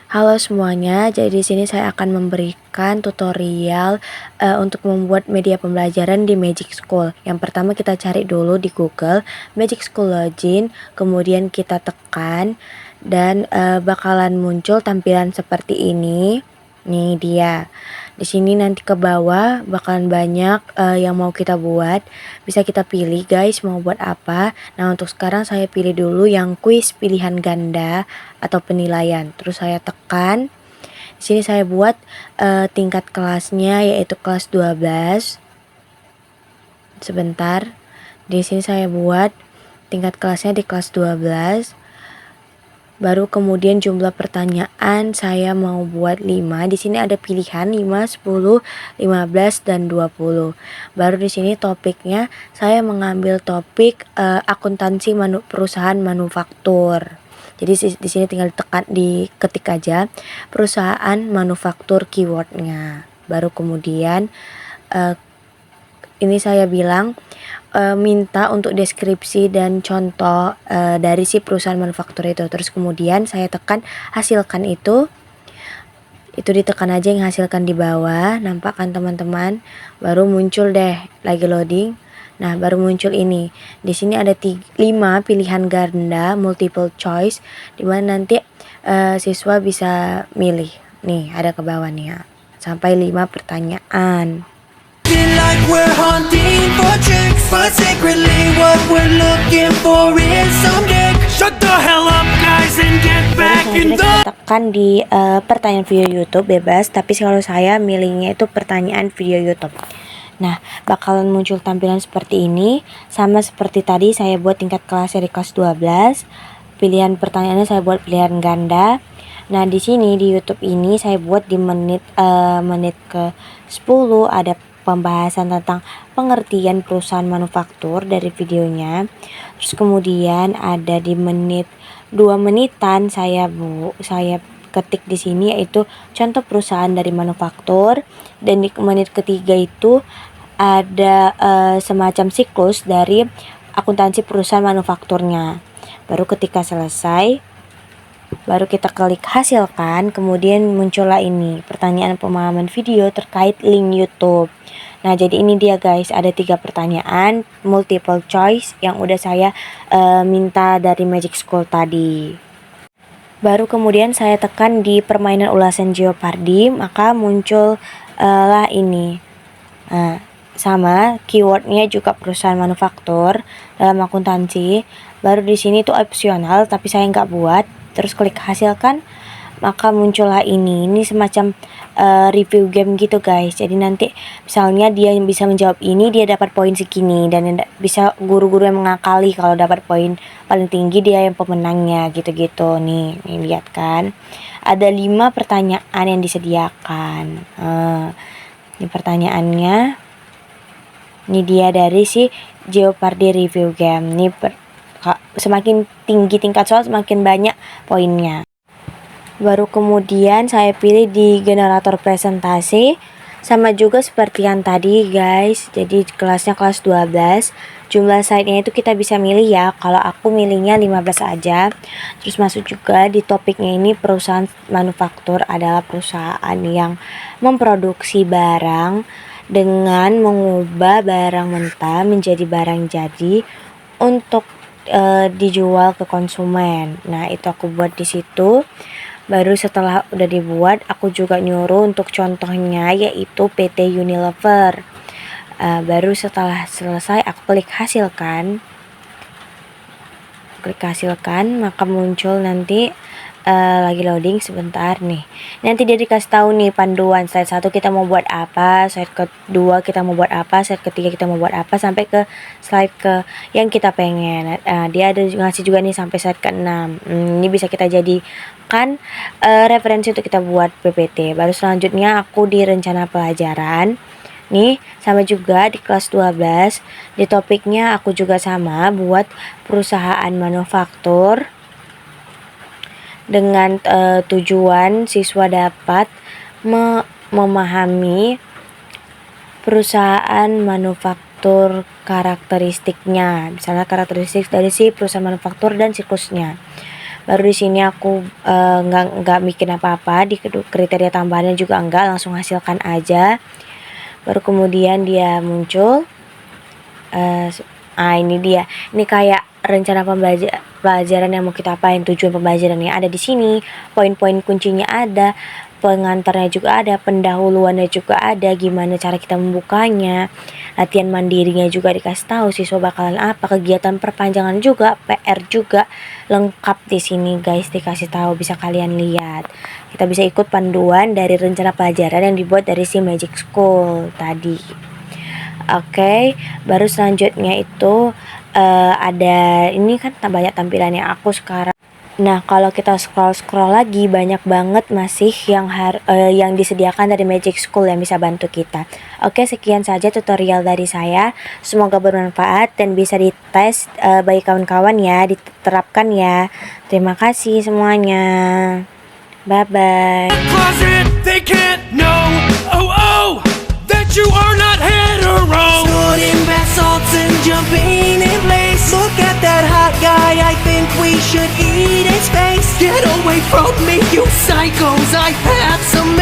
Halo semuanya, jadi di sini saya akan memberikan tutorial untuk membuat media pembelajaran di Magic School. Yang pertama kita cari dulu di Google Magic School Login, kemudian kita tekan dan bakalan muncul tampilan seperti ini. Nih dia. Di sini nanti ke bawah bakalan banyak yang mau kita buat. Bisa kita pilih guys mau buat apa. Nah, untuk sekarang saya pilih dulu yang kuis pilihan ganda atau penilaian. Terus saya tekan. Di sini saya buat tingkat kelasnya yaitu kelas 12. Sebentar. Di sini saya buat tingkat kelasnya di kelas 12. Baru kemudian jumlah pertanyaan saya mau buat 5. Di sini ada pilihan 5, 10, 15 dan 20. Baru di sini topiknya saya mengambil topik akuntansi perusahaan manufaktur. Jadi di sini tinggal diketik aja perusahaan manufaktur keywordnya. Baru kemudian ini saya bilang minta untuk deskripsi dan contoh dari si perusahaan manufaktur itu. Terus kemudian saya tekan hasilkan itu ditekan aja yang hasilkan di bawah, nampak kan teman-teman? Baru muncul deh lagi loading. Nah, baru muncul ini. Di sini ada 5 pilihan ganda multiple choice dimana nanti siswa bisa milih. Nih, ada ke bawah nih ya. Sampai 5 pertanyaan. Like we're hunting for chicks, but secretly what we're looking for is some dick. Shut the hell up guys and get back in the... Tekan di pertanyaan video YouTube bebas, tapi kalau saya milihnya itu pertanyaan video YouTube. Nah, bakalan muncul tampilan seperti ini, sama seperti tadi saya buat tingkat kelas dari kelas 12. Pilihan pertanyaannya saya buat pilihan ganda. Nah, di sini di YouTube ini saya buat di menit ke 10 ada pembahasan tentang pengertian perusahaan manufaktur dari videonya. Terus kemudian ada di menit 2 menitan saya ketik di sini yaitu contoh perusahaan dari manufaktur, dan di menit ketiga itu ada semacam siklus dari akuntansi perusahaan manufakturnya. Baru ketika selesai baru kita klik hasilkan, kemudian muncullah ini pertanyaan pemahaman video terkait link YouTube. Nah, jadi ini dia guys, ada 3 pertanyaan multiple choice yang udah saya minta dari Magic School tadi. Baru kemudian saya tekan di permainan ulasan Jeopardy, maka muncul lah ini. Nah, sama keywordnya juga perusahaan manufaktur dalam akuntansi. Baru di sini tuh opsional tapi saya nggak buat. Terus klik hasilkan, maka muncullah ini semacam review game gitu guys. Jadi nanti misalnya dia yang bisa menjawab ini dia dapat poin segini, dan bisa guru-guru yang mengakali kalau dapat poin paling tinggi dia yang pemenangnya gitu-gitu. Nih lihat kan, ada 5 pertanyaan yang disediakan. Ini pertanyaannya, ini dia dari si Jeopardy review game. Nih semakin tinggi tingkat soal semakin banyak poinnya. Baru kemudian saya pilih di generator presentasi, sama juga seperti yang tadi guys. Jadi kelasnya kelas 12. Jumlah slide-nya itu kita bisa milih ya. Kalau aku milihnya 15 aja. Terus masuk juga di topiknya ini perusahaan manufaktur adalah perusahaan yang memproduksi barang dengan mengubah barang mentah menjadi barang jadi untuk dijual ke konsumen. Nah, itu aku buat di situ. Baru setelah udah dibuat, aku juga nyuruh untuk contohnya yaitu PT Unilever. Baru setelah selesai aku klik hasilkan. Maka muncul nanti lagi loading sebentar nih. Nanti dia dikasih tahu nih panduan slide 1 kita mau buat apa, slide kedua kita mau buat apa, slide ketiga kita mau buat apa, sampai ke slide ke yang kita pengen. Dia ada ngasih juga nih sampai slide ke-6. Ini bisa kita jadikan referensi untuk kita buat PPT. Baru selanjutnya aku di rencana pelajaran. Nih sama juga di kelas 12. Di topiknya aku juga sama buat perusahaan manufaktur dengan tujuan siswa dapat memahami perusahaan manufaktur karakteristiknya, misalnya karakteristik dari si perusahaan manufaktur dan siklusnya. Baru di sini aku nggak bikin apa-apa, di kriteria tambahannya juga enggak, langsung hasilkan aja. Baru kemudian dia muncul. Ini dia. Ini kayak rencana pembelajaran yang mau kita apain, tujuan pembelajarannya ada di sini, poin-poin kuncinya ada, pengantarnya juga ada, pendahuluannya juga ada, gimana cara kita membukanya, latihan mandirinya juga dikasih tahu siswa bakalan apa, kegiatan perpanjangan juga, PR juga lengkap di sini guys, dikasih tahu, bisa kalian lihat. Kita bisa ikut panduan dari rencana pelajaran yang dibuat dari si Magic School tadi. Oke, baru selanjutnya itu ada ini kan banyak tampilannya aku sekarang. Nah, kalau kita scroll lagi banyak banget masih yang disediakan dari Magic School yang bisa bantu kita. Oke, sekian saja tutorial dari saya. Semoga bermanfaat dan bisa dites bagi kawan-kawan ya, diterapkan ya. Terima kasih semuanya. Bye bye. Closet, they can't know, that you are not hetero. Sorting basalts and jumping in place. Look at that hot guy, I think we should eat his face. Get away from me, you psychos, I have some